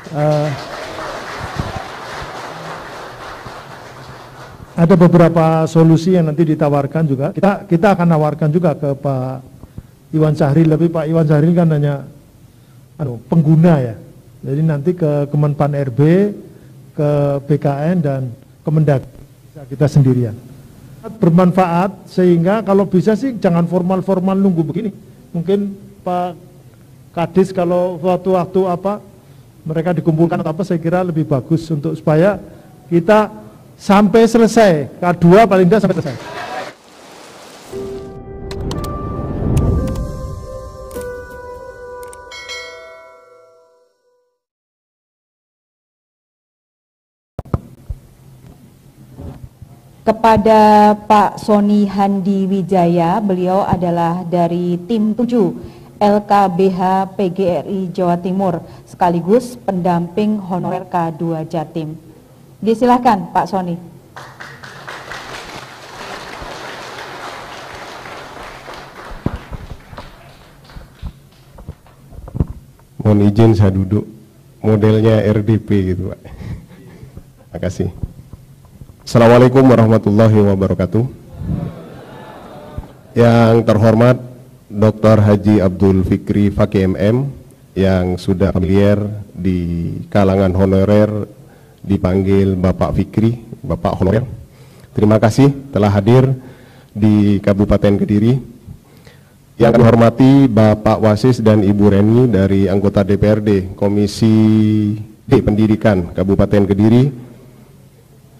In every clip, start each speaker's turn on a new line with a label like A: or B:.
A: Eh, ada beberapa solusi yang nanti ditawarkan juga. Kita akan nawarkan juga ke Pak Iwan Syahril, tapi Pak Iwan Syahril kan hanya pengguna ya. Jadi nanti ke Kemenpan RB, ke BKN dan Kemendag, bisa kita sendirian. Bermanfaat sehingga kalau bisa sih jangan formal-formal nunggu begini. Mungkin Pak Kadis kalau suatu waktu mereka dikumpulkan atau apa, saya kira lebih bagus untuk supaya kita sampai selesai, K2 paling tidak sampai selesai.
B: Kepada Pak Sony Handi Wijaya, beliau adalah dari tim 7 LKBH PGRI Jawa Timur, sekaligus pendamping honorer K2 Jatim. Disilahkan Pak Sony.
C: Mohon izin saya duduk, modelnya RDP gitu Pak. Terima kasih. Assalamualaikum warahmatullahi wabarakatuh. Yang terhormat Dr. Haji Abdul Fikri Fakih MM, yang sudah familiar di kalangan honorer dipanggil Bapak Fikri, Bapak Honorer. Terima kasih telah hadir di Kabupaten Kediri. Yang kami hormati Bapak Wasis dan Ibu Reni dari anggota DPRD Komisi D Pendidikan Kabupaten Kediri.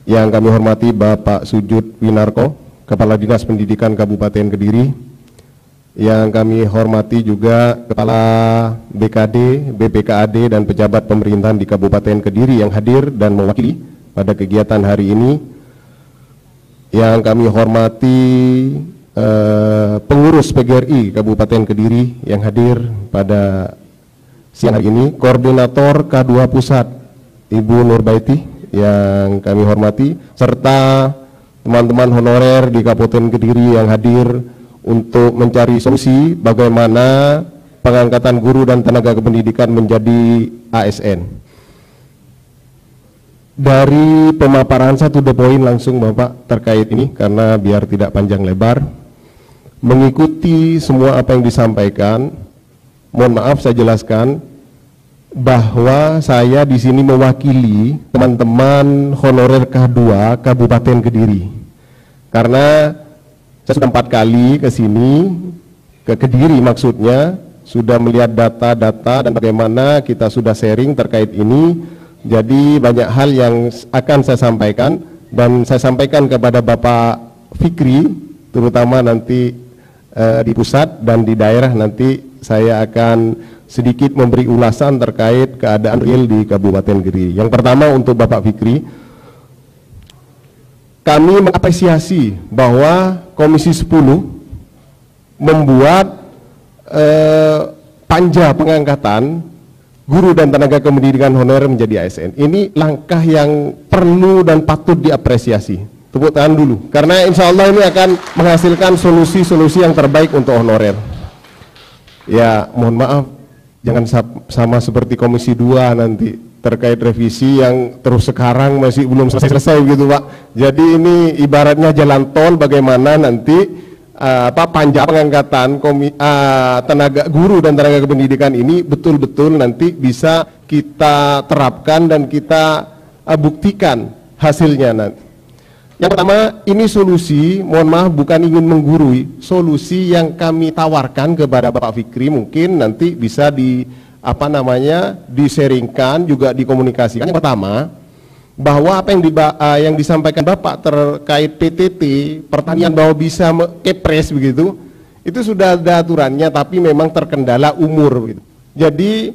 C: Yang kami hormati Bapak Sujud Winarko, Kepala Dinas Pendidikan Kabupaten Kediri. Yang kami hormati juga Kepala BKD, BPKAD, dan pejabat pemerintahan di Kabupaten Kediri yang hadir dan mewakili pada kegiatan hari ini. Yang kami hormati pengurus PGRI Kabupaten Kediri yang hadir pada siang hari ini. Koordinator K2 Pusat, Ibu Nurbaiti, yang kami hormati, serta teman-teman honorer di Kabupaten Kediri yang hadir untuk mencari solusi bagaimana pengangkatan guru dan tenaga kependidikan menjadi ASN. Dari pemaparan 1 poin langsung Bapak terkait ini, karena biar tidak panjang lebar, mengikuti semua apa yang disampaikan. Mohon maaf saya jelaskan bahwa saya di sini mewakili teman-teman honorer K2 Kabupaten Kediri, karena saya sudah 4 kali ke sini, ke Kediri maksudnya, sudah melihat data-data dan bagaimana kita sudah sharing terkait ini. Jadi banyak hal yang akan saya sampaikan, dan saya sampaikan kepada Bapak Fikri, terutama nanti di pusat dan di daerah. Nanti saya akan sedikit memberi ulasan terkait keadaan real di Kabupaten Kediri. Yang pertama untuk Bapak Fikri, kami mengapresiasi bahwa Komisi 10 membuat panja pengangkatan guru dan tenaga kependidikan honorer menjadi ASN. Ini langkah yang perlu dan patut diapresiasi. Tepuk tangan dulu, karena insya Allah ini akan menghasilkan solusi-solusi yang terbaik untuk honorer. Ya, mohon maaf, jangan sama seperti Komisi 2 nanti terkait revisi yang terus sekarang masih belum selesai gitu Pak. Jadi ini ibaratnya jalan tol, bagaimana nanti panja pengangkatan tenaga guru dan tenaga kependidikan ini betul-betul nanti bisa kita terapkan dan kita buktikan hasilnya nanti. Yang pertama, ini solusi, mohon maaf bukan ingin menggurui, solusi yang kami tawarkan kepada Bapak Fikri mungkin nanti bisa di-sharingkan, juga dikomunikasikan. Yang pertama, bahwa apa yang disampaikan Bapak terkait PTT pertanian bahwa bisa kepres begitu, itu sudah ada aturannya, tapi memang terkendala umur begitu. Jadi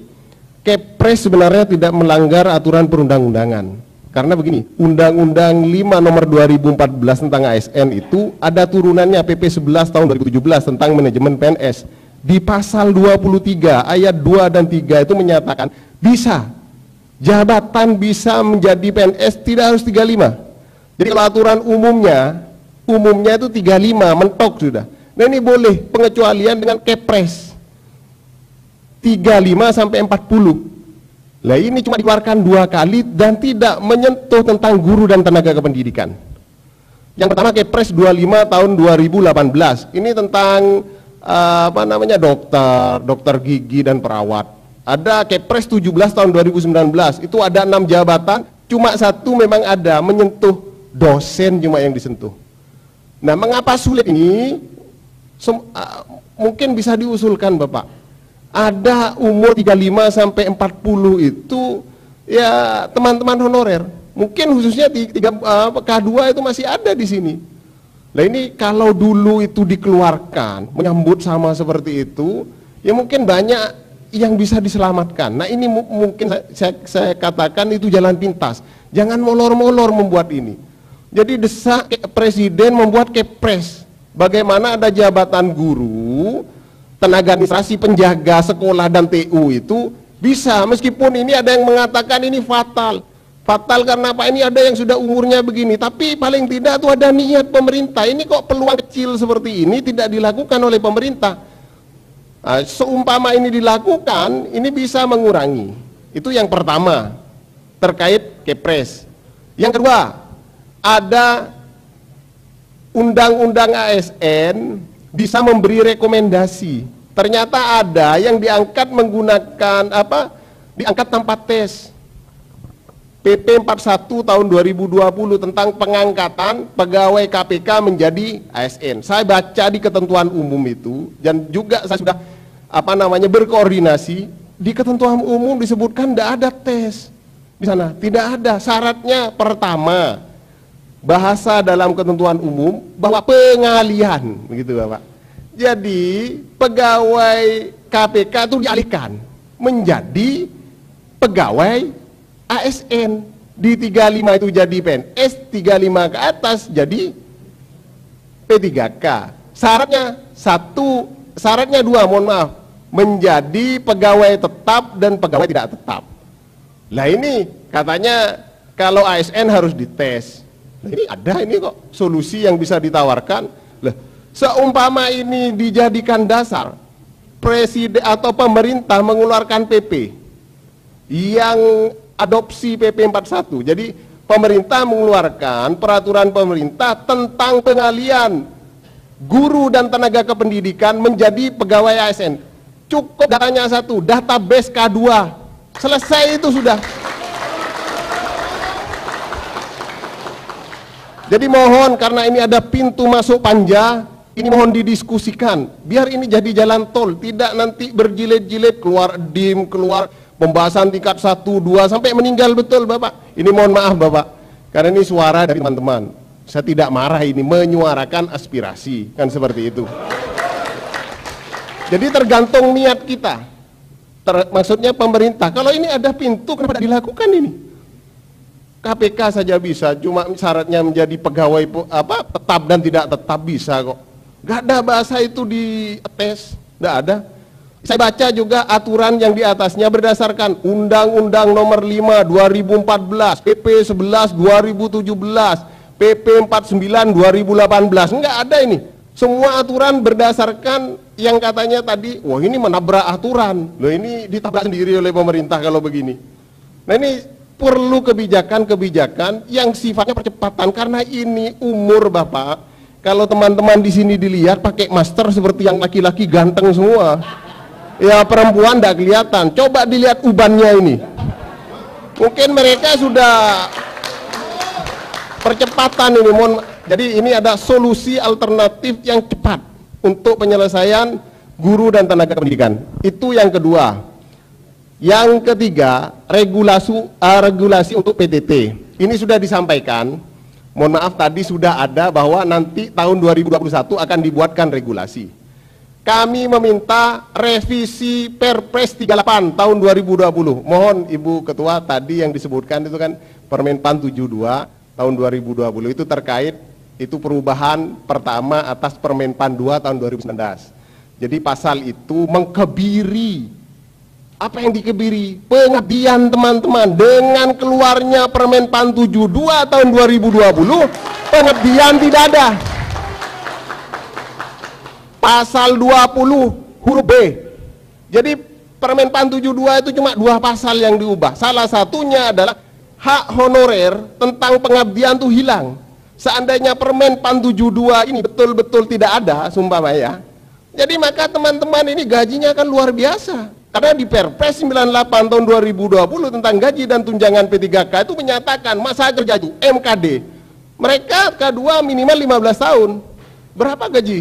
C: kepres sebenarnya tidak melanggar aturan perundang-undangan. Karena begini, Undang-Undang 5 nomor 2014 tentang ASN itu ada turunannya PP 11 tahun 2017 tentang manajemen PNS. Di pasal 23 ayat 2 dan 3 itu menyatakan bisa jabatan bisa menjadi PNS tidak harus 35. Jadi kalau aturan umumnya itu 35 mentok sudah. Nah ini boleh pengecualian dengan kepres 35 sampai 40. Lah ini cuma dikeluarkan 2 kali dan tidak menyentuh tentang guru dan tenaga kependidikan. Yang pertama Kepres 25 tahun 2018. Ini tentang dokter gigi dan perawat. Ada Kepres 17 tahun 2019. Itu ada 6 jabatan, cuma 1 memang ada menyentuh dosen, cuma yang disentuh. Nah, mengapa sulit ini? Mungkin bisa diusulkan Bapak. Ada umur 35 sampai 40 itu ya teman-teman honorer. Mungkin khususnya K2 itu masih ada di sini. Nah ini kalau dulu itu dikeluarkan, menyambut sama seperti itu, ya mungkin banyak yang bisa diselamatkan. Nah ini mungkin saya katakan itu jalan pintas. Jangan molor-molor membuat ini. Jadi desak Presiden membuat Kepres. Bagaimana ada jabatan guru, tenaga administrasi, penjaga sekolah dan TU itu bisa, meskipun ini ada yang mengatakan ini fatal. Fatal karena apa? Ini ada yang sudah umurnya begini, tapi paling tidak itu ada niat pemerintah. Ini kok peluang kecil seperti ini tidak dilakukan oleh pemerintah. Nah, seumpama ini dilakukan, ini bisa mengurangi. Itu yang pertama, terkait Kepres. Yang kedua, ada Undang-Undang ASN bisa memberi rekomendasi. Ternyata ada yang diangkat menggunakan diangkat tanpa tes. PP 41 tahun 2020 tentang pengangkatan pegawai KPK menjadi ASN. Saya baca di ketentuan umum itu, dan juga saya sudah berkoordinasi. Di ketentuan umum disebutkan tidak ada tes di sana, tidak ada. Syaratnya pertama, bahasa dalam ketentuan umum bahwa pengalihan, begitu Bapak. Jadi pegawai KPK itu dialihkan menjadi pegawai ASN. Di 35 itu jadi PNS, 35 ke atas jadi P3K. Syaratnya 2, mohon maaf, menjadi pegawai tetap dan pegawai tidak tetap. Lah ini katanya kalau ASN harus dites. Nah, ini ada ini kok solusi yang bisa ditawarkan. Lah, seumpama ini dijadikan dasar, presiden atau pemerintah mengeluarkan PP yang adopsi PP 41. Jadi pemerintah mengeluarkan peraturan pemerintah tentang pengalihan guru dan tenaga kependidikan menjadi pegawai ASN. Cukup datanya 1, database K2. Selesai itu sudah. Jadi mohon, karena ini ada pintu masuk panja, ini mohon didiskusikan, biar ini jadi jalan tol, tidak nanti berjilid-jilid, keluar DIM, keluar pembahasan tingkat 1, 2, sampai meninggal betul Bapak. Ini mohon maaf Bapak, karena ini suara dari teman-teman. Saya tidak marah, ini menyuarakan aspirasi, kan seperti itu. Jadi tergantung niat kita, maksudnya pemerintah, kalau ini ada pintu, kenapa tidak dilakukan ini? KPK saja bisa, cuma syaratnya menjadi pegawai tetap dan tidak tetap bisa kok. Gak ada bahasa itu di tes, gak ada. Saya baca juga aturan yang di atasnya berdasarkan Undang-Undang Nomor 5 2014, PP 11 2017, PP 49 2018. Enggak ada ini. Semua aturan berdasarkan yang katanya tadi, wah ini menabrak aturan. Loh ini ditabrak sendiri oleh pemerintah kalau begini. Nah ini perlu kebijakan-kebijakan yang sifatnya percepatan, karena ini umur Bapak. Kalau teman-teman di sini dilihat pakai masker seperti yang laki-laki ganteng semua. Ya perempuan tidak kelihatan. Coba dilihat ubannya ini. Mungkin mereka sudah percepatan ini. Jadi ini ada solusi alternatif yang cepat untuk penyelesaian guru dan tenaga pendidikan. Itu yang kedua. Yang ketiga, regulasi untuk PTT. Ini sudah disampaikan. Mohon maaf tadi sudah ada bahwa nanti tahun 2021 akan dibuatkan regulasi. Kami meminta revisi Perpres 38 tahun 2020. Mohon Ibu Ketua, tadi yang disebutkan itu kan Permenpan 72 tahun 2020 itu terkait itu perubahan pertama atas Permenpan 2 tahun 2019. Jadi pasal itu mengkebiri. Apa yang dikebiri? Pengabdian teman-teman. Dengan keluarnya Permenpan 72 tahun 2020, pengabdian tidak ada. Pasal 20 huruf B. Jadi Permen-Pan 72 itu cuma 2 pasal yang diubah. Salah satunya adalah hak honorer tentang pengabdian itu hilang. Seandainya Permen-Pan 72 ini betul-betul tidak ada, sumpama ya, jadi maka teman-teman ini gajinya akan luar biasa. Karena di Perpres 98 tahun 2020 tentang gaji dan tunjangan P3K itu menyatakan masa kerja MKD mereka K2 minimal 15 tahun. Berapa gaji